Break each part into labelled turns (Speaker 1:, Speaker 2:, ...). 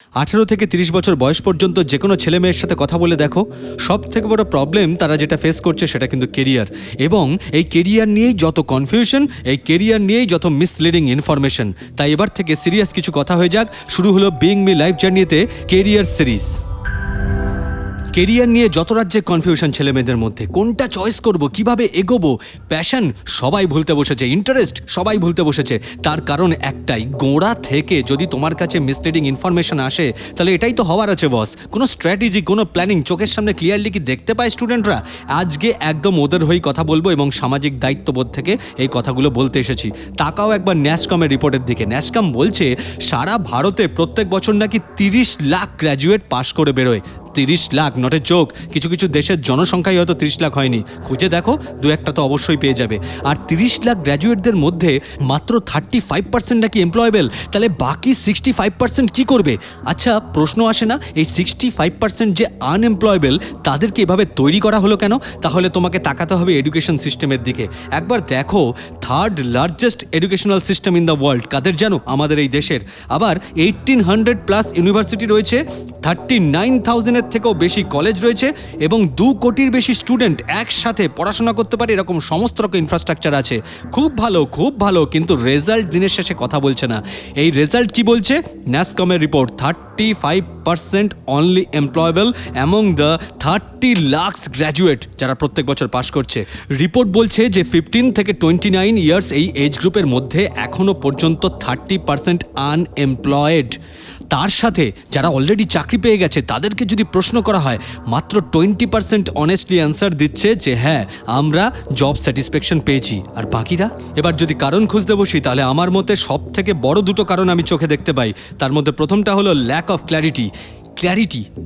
Speaker 1: 18 থেকে 30 বছর বয়স পর্যন্ত যে কোনো ছেলে মেয়ের সাথে কথা বলে দেখো, সব থেকে বড় প্রবলেম তারা যেটা ফেস করছে সেটা কিন্তু কেরিয়ার। এবং এই কেরিয়ার নিয়েই যত কনফিউশন, এই কেরিয়ার নিয়েই যত মিসলিডিং ইনফরমেশন। তাই এবার থেকে সিরিয়াস কিছু কথা হয়ে যাক। শুরু হলো বিং মি লাইফ জার্নিতে কেরিয়ার সিরিজ। কেরিয়ার নিয়ে যত রাজ্যে কনফিউশন ছেলে মেয়েদের মধ্যে, কোনটা চয়েস করব, কিভাবে এগোবো, প্যাশন সবাই ভুলতে বসেছে, ইন্টারেস্ট সবাই ভুলতে বসেছে। তার কারণ একটাই, গোড়া থেকে যদি তোমার কাছে মিসলিডিং ইনফরমেশন আসে তাহলে এটাই তো হওয়ার আছে বস। কোনো স্ট্র্যাটেজি, কোনো প্ল্যানিং চোখের সামনে ক্লিয়ারলি কি দেখতে পায় স্টুডেন্টরা? আজকে একদম ওদের হয়েই কথা বলবো এবং সামাজিক দায়িত্ববোধ থেকে এই কথাগুলো বলতে এসেছি। তাকাও একবার ন্যাসকমের রিপোর্টের দিকে। ন্যাসকম বলছে সারা ভারতে প্রত্যেক বছর নাকি 30 লাখ গ্র্যাজুয়েট পাশ করে বেরোয়। 30 লাখ, নট এ জোক। কিছু কিছু দেশের জনসংখ্যাই হয়তো 30 লাখ হয়নি। খুঁজে দেখো, দু একটা তো অবশ্যই পেয়ে যাবে। আর 30 লাখ গ্র্যাজুয়েটদের মধ্যে মাত্র 35% নাকি এমপ্লয়েবল। তাহলে বাকি 65% কি করবে? আচ্ছা, প্রশ্ন আসে না, এই 65% যে আনএমপ্লয়েবল তাদেরকে এভাবে তৈরি করা হলো কেন? তাহলে তোমাকে তাকাতে হবে এডুকেশন সিস্টেমের দিকে। একবার দেখো, 3rd largest educational system in the world কাদের জানো? আমাদের এই দেশের। আবার 1800+ ইউনিভার্সিটি রয়েছে, 39,000-এর থেকেও বেশি কলেজ রয়েছে এবং 2 কোটির বেশি স্টুডেন্ট একসাথে পড়াশোনা করতে পারে এরকম সমস্ত রকম ইনফ্রাস্ট্রাকচার আছে। খুব ভালো, খুব ভালো, কিন্তু রেজাল্ট দিনের শেষে কথা বলছে না। এই রেজাল্ট কি বলছে? ন্যাসকমের report, 35% only employable among the 30 lakh graduate যারা প্রত্যেক বছর পাশ করছে। রিপোর্ট বলছে যে 15 থেকে 29 ইয়ার্স এই এজ গ্রুপের মধ্যে এখনও পর্যন্ত 30% আনএমপ্লয়েড। তার সাথে যারা অলরেডি চাকরি পেয়ে গেছে তাদেরকে যদি প্রশ্ন করা হয়, মাত্র 20% অনেস্টলি অ্যান্সার দিচ্ছে যে হ্যাঁ, আমরা জব স্যাটিসফ্যাকশন পেয়েছি। আর বাকিরা? এবার যদি কারণ খুঁজতে বসি তাহলে আমার মতে সব থেকে বড় দুটো কারণ আমি চোখে দেখতে পাই। তার মধ্যে প্রথমটা হলো ল্যাক অফ ক্ল্যারিটি।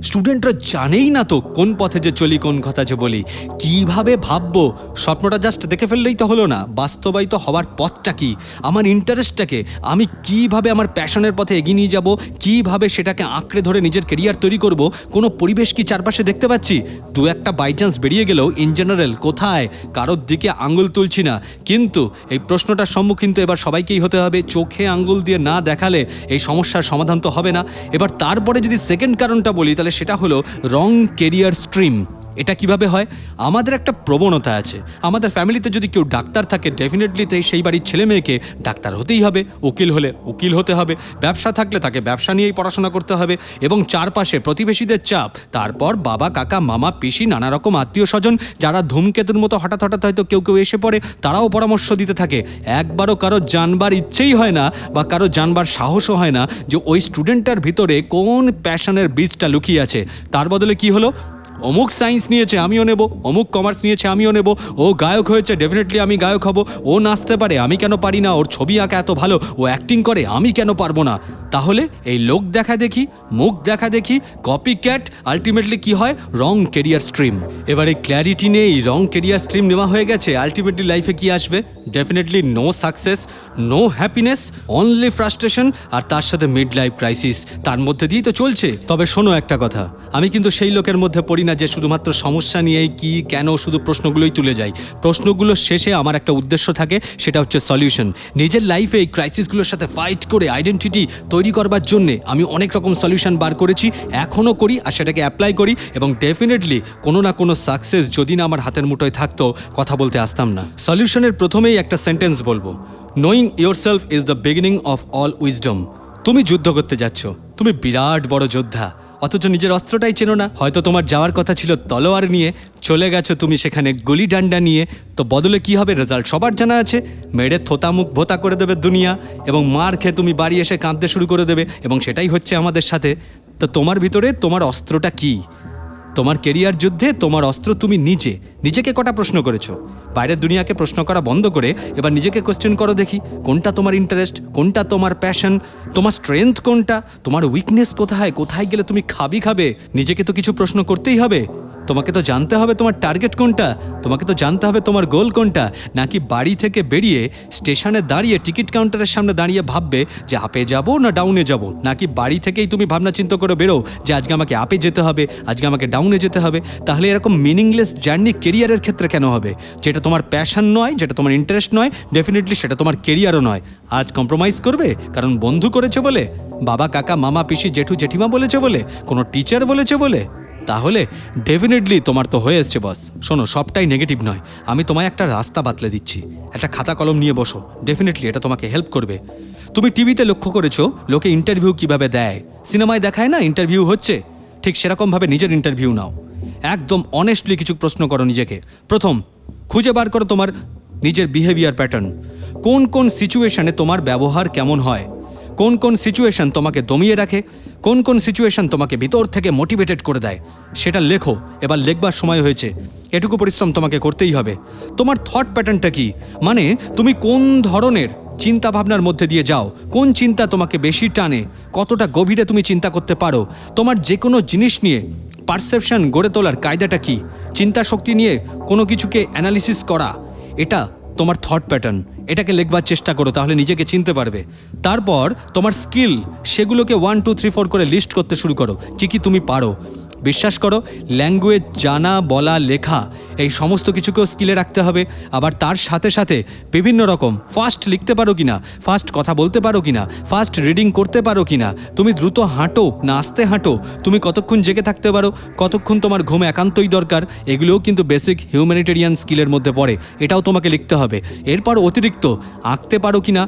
Speaker 1: স্টুডেন্টরা জানেই না তো কোন পথে যে চলি, কোন কথা যে বলি, কিভাবে ভাববো। স্বপ্নটা জাস্ট দেখে ফেললেই তো হলো না, বাস্তবায়িত হওয়ার পথটা কি, আমার ইন্টারেস্টটাকে আমি কিভাবে আমার প্যাশনের পথে এগিয়ে নিয়ে যাব, কিভাবে সেটাকে আঁকড়ে ধরে নিজের কেরিয়ার তৈরি করব। কোনো পরিবেশ কি চারপাশে দেখতে পাচ্ছি? দু একটা বাই চান্স বেরিয়ে গেলেও ইন জেনারেল কোথায়, কারোর দিকে আঙুল তুলছি না। কিন্তু এই প্রশ্নটার সম্মুখীন তো এবার সবাইকেই হতে হবে। চোখে আঙুল দিয়ে না দেখালে এই সমস্যার সমাধান তো হবে না। এবার তারপরে যদি সেকেন্ড কারণটা বলি তাহলে সেটা হলো রং কেরিয়ার স্ট্রিম। এটা কিভাবে হয়? আমাদের একটা প্রবণতা আছে, আমাদের ফ্যামিলিতে যদি কেউ ডাক্তার থাকে ডেফিনেটলি সেই বাড়ির ছেলে মেয়েকে ডাক্তার হতেই হবে, উকিল হলে উকিল হতে হবে, ব্যবসা থাকলে তাকে ব্যবসা নিয়েই পড়াশোনা করতে হবে। এবং চারপাশে প্রতিবেশীদের চাপ, তারপর বাবা, কাকা, মামা, পিসি, নানা রকম আত্মীয় স্বজন যারা ধূমকেতুর মতো হঠাৎ হঠাৎ হয়তো কেউ কেউ এসে পড়ে, তারাও পরামর্শ দিতে থাকে। একবারও কারো জানবার ইচ্ছেই হয় না বা কারো জানবার সাহসও হয় না যে ওই স্টুডেন্টটার ভিতরে কোন প্যাশনের বীজটা লুকিয়ে আছে। তার বদলে কি হলো? অমুক সায়েন্স নিয়েছে আমিও নেব, অমুক কমার্স নিয়েছে আমিও নেব, ও গায়ক হয়েছে ডেফিনেটলি আমি গায়ক হব, ও নাচতে পারে আমি কেন পারি না, ওর ছবি আঁকা এত ভালো, ও অ্যাক্টিং করে আমি কেন পারবো না। তাহলে এই লোক দেখা দেখি, মুখ দেখা দেখি, কপি ক্যাট, আলটিমেটলি কি হয়? রং কেরিয়ার স্ট্রিম। এবার এই ক্ল্যারিটি নেই, রং কেরিয়ার স্ট্রিম নেওয়া হয়ে গেছে, আলটিমেটলি লাইফে কি আসবে? Definitely no success, no happiness, only frustration, আর তার সাথে মিড লাইফ ক্রাইসিস। তার মধ্যে দিয়েই তো চলছে। তবে শোনো একটা কথা, আমি কিন্তু সেই লোকের মধ্যে পড়ি না যে শুধুমাত্র সমস্যা নিয়েই কি কেন শুধু প্রশ্নগুলোই তুলে যাই। প্রশ্নগুলোর শেষে আমার একটা উদ্দেশ্য থাকে, সেটা হচ্ছে সলিউশন। নিজের লাইফে এই ক্রাইসিসগুলোর সাথে ফাইট করে আইডেন্টিটি তৈরি করবার জন্যে আমি অনেক রকম সলিউশন বার করেছি, এখনও করি, আর সেটাকে অ্যাপ্লাই করি। এবং ডেফিনেটলি কোনো না কোনো সাকসেস যদি না আমার হাতের মুঠোয় থাকতো, কথা বলতে আসতাম না। সলিউশনের প্রথমেই একটা সেন্টেন্স বলবো, knowing yourself is the beginning of all wisdom. তুমি যুদ্ধ করতে যাচ্ছ, তুমি বিরাট বড় যোদ্ধা, অথচ নিজের অস্ত্রটাই চেনো না। হয়তো তোমার যাওয়ার কথা ছিল তলোয়ার নিয়ে, চলে গেছো তুমি সেখানে গুলি ডান্ডা নিয়ে। তো বদলে কি হবে? রেজাল্ট সবার জানা আছে, মেরে থোতা মুখ ভোতা করে দেবে দুনিয়া, এবং মার খেয়ে তুমি বাড়ি এসে কাঁদতে শুরু করে দেবে। এবং সেটাই হচ্ছে আমাদের সাথে। তো তোমার ভিতরে তোমার অস্ত্রটা কি? তোমার কেরিয়ার যুদ্ধে তোমার অস্ত্র তুমি নিজেকে কটা প্রশ্ন করেছো? বাইরের দুনিয়াকে প্রশ্ন করা বন্ধ করে এবার নিজেকে কোশ্চেন করো দেখি, কোনটা তোমার ইন্টারেস্ট, কোনটা তোমার প্যাশন, তোমার স্ট্রেংথ কোনটা, তোমার উইকনেস কোথায়, কোথায় গেলে তুমি খাবে। নিজেকে তো কিছু প্রশ্ন করতেই হবে। তোমাকে তো জানতে হবে তোমার টার্গেট কোনটা, তোমাকে তো জানতে হবে তোমার গোল কোনটা। নাকি বাড়ি থেকে বেরিয়ে স্টেশনে দাঁড়িয়ে টিকিট কাউন্টারের সামনে দাঁড়িয়ে ভাববে যে আপে যাব না ডাউনে যাব, নাকি বাড়ি থেকেই তুমি ভাবনা চিন্তা করে বেরো যে আজকে আমাকে আপে যেতে হবে, আজকে আমাকে ডাউনে যেতে হবে। তাহলে এরকম মিনিংলেস জার্নি কেরিয়ারের ক্ষেত্রে কেন হবে? যেটা তোমার প্যাশন নয়, যেটা তোমার ইন্টারেস্ট নয়, ডেফিনেটলি সেটা তোমার কেরিয়ারও নয়। আজ কম্প্রোমাইজ করবে কারণ বন্ধু করেছে বলে, বাবা কাকা মামা পিসি জেঠু জেঠিমা বলেছে বলে, কোনো টিচার বলেছে বলে? তাহলে ডেফিনেটলি তোমার তো হয়ে এসছে বস। শোনো, সবটাই নেগেটিভ নয়, আমি তোমায় একটা রাস্তা বাতলে দিচ্ছি। একটা খাতা কলম নিয়ে বসো, ডেফিনেটলি এটা তোমাকে হেল্প করবে। তুমি টিভিতে লক্ষ্য করেছো লোকে ইন্টারভিউ কিভাবে দেয়, সিনেমায় দেখায় না ইন্টারভিউ হচ্ছে, ঠিক সেরকমভাবে নিজের ইন্টারভিউ নাও। একদম অনেস্টলি কিছু প্রশ্ন করো নিজেকে। প্রথম, খুঁজে বার করো তোমার নিজের বিহেভিয়ার প্যাটার্ন। কোন কোন সিচুয়েশনে তোমার ব্যবহার কেমন হয়, কোন কোন সিচুয়েশন তোমাকে দমিয়ে রাখে, কোন কোন সিচুয়েশন তোমাকে ভিতর থেকে মোটিভেটেড করে দেয়, সেটা লেখো। এবার লেখবার সময় হয়েছে, এটুকু পরিশ্রম তোমাকে করতেই হবে। তোমার থট প্যাটার্নটা কি, মানে তুমি কোন ধরনের চিন্তা ভাবনার মধ্যে দিয়ে যাও, কোন চিন্তা তোমাকে বেশি টানে, কতটা গভীরে তুমি চিন্তা করতে পারো, তোমার যে কোনো জিনিস নিয়ে পারসেপশন গড়ে তোলার কায়দাটা কি, চিন্তা শক্তি নিয়ে কোনো কিছুকে অ্যানালিসিস করা, এটা তোমার থট প্যাটার্ন। এটাকে লিখবার চেষ্টা করো, তাহলে নিজেকে চিনতে পারবে। তারপর তোমার স্কিল, সেগুলোকে 1 2 3 4 করে লিস্ট করতে শুরু করো, কি কি তুমি পারো। বিশ্বাস করো, ল্যাঙ্গুয়েজ জানা, বলা, লেখা, এই সমস্ত কিছুকেও স্কিলে রাখতে হবে। আবার তার সাথে সাথে বিভিন্ন রকম ফাস্ট লিখতে পারো কিনা, ফাস্ট কথা বলতে পারো কিনা, ফাস্ট রিডিং করতে পারো কিনা, তুমি দ্রুত হাঁটো না আস্তে হাঁটো, তুমি কতক্ষণ জেগে থাকতে পারো, কতক্ষণ তোমার ঘুম একান্তই দরকার, এগুলোও কিন্তু বেসিক হিউম্যানিটেরিয়ান স্কিলের মধ্যে পড়ে, এটাও তোমাকে লিখতে হবে। এরপর অতিরিক্ত আঁকতে পারো কিনা,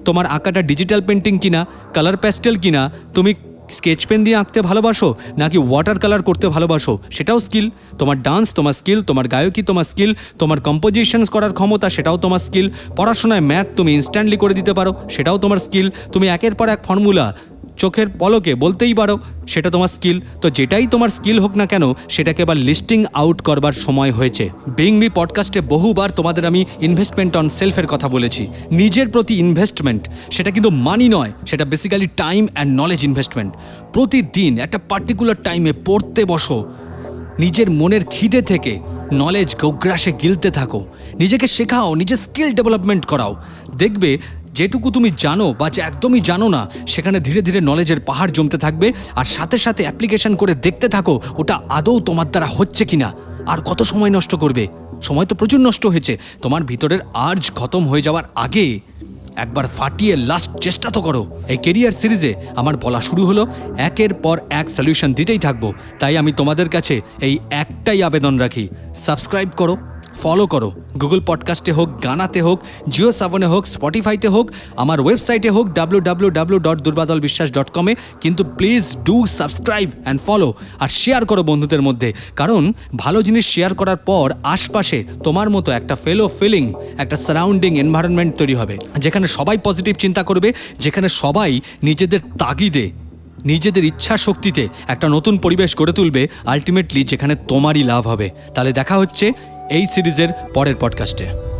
Speaker 1: তোমার আঁকাটা ডিজিটাল পেন্টিং কিনা, কালার প্যাস্টেল কিনা, তুমি স্কেচ পেন দিয়ে আঁকতে ভালোবাসো নাকি ওয়াটার কালার করতে ভালোবাসো, সেটাও স্কিল। তোমার ডান্স তোমার স্কিল, তোমার গায়কি তোমার স্কিল, তোমার কম্পোজিশনস করার ক্ষমতা সেটাও তোমার স্কিল, পড়াশোনায় ম্যাথ তুমি ইনস্ট্যান্টলি করে দিতে পারো, সেটাও তোমার স্কিল, তুমি একের পর এক ফর্মুলা চোখের পলকে বলতেই পারো, সেটা তোমার স্কিল। তো যেটাই তোমার স্কিল হোক না কেন, সেটাকে এবার লিস্টিং আউট করবার সময় হয়েছে। বিং মি পডকাস্টে বহুবার তোমাদের আমি ইনভেস্টমেন্ট অন সেলফের কথা বলেছি। নিজের প্রতি ইনভেস্টমেন্ট, সেটা কিন্তু মানি নয়, সেটা basically time and knowledge investment. প্রতিদিন একটা পার্টিকুলার টাইমে পড়তে বসো, নিজের মনের খিদে থেকে নলেজ গোগ্রাসে গিলতে থাকো, নিজেকে শেখাও, নিজের স্কিল ডেভেলপমেন্ট করাও। দেখবে যেটুকু তুমি জানো বা যে একদমই জানো না, সেখানে ধীরে ধীরে নলেজের পাহাড় জমতে থাকবে। আর সাথে সাথে অ্যাপ্লিকেশন করে দেখতে থাকো ওটা আদৌ তোমার দ্বারা হচ্ছে কিনা। আর কত সময় নষ্ট করবে? সময় তো প্রচুর নষ্ট হয়েছে। তোমার ভিতরের আর্জ খতম হয়ে যাওয়ার আগে একবার ফাটিয়ে লাস্ট চেষ্টা তো করো। এই কেরিয়ার সিরিজে আমার বলা শুরু হলো, একের পর এক সলিউশন দিতেই থাকবো। তাই আমি তোমাদের কাছে এই একটাই আবেদন রাখি, সাবস্ক্রাইব করো, ফলো করো। গুগল পডকাস্টে হোক, গানাতে হোক, জিও সাবনে হোক, স্পটিফাইতে হোক, আমার ওয়েবসাইটে হোক www.durbadolbiswas.com, কিন্তু please do subscribe and follow. আর শেয়ার করো বন্ধুদের মধ্যে, কারণ ভালো জিনিস শেয়ার করার পর আশপাশে তোমার মতো একটা ফেলো ফিলিং, একটা সারাউন্ডিং এনভায়রনমেন্ট তৈরি হবে, যেখানে সবাই পজিটিভ চিন্তা করবে, যেখানে সবাই নিজেদের তাগিদে, নিজেদের ইচ্ছা শক্তিতে একটা নতুন পরিবেশ গড়ে তুলবে, আলটিমেটলি যেখানে তোমারই লাভ হবে। তাহলে দেখা হচ্ছে এই সিরিজের পরের পডকাস্টে।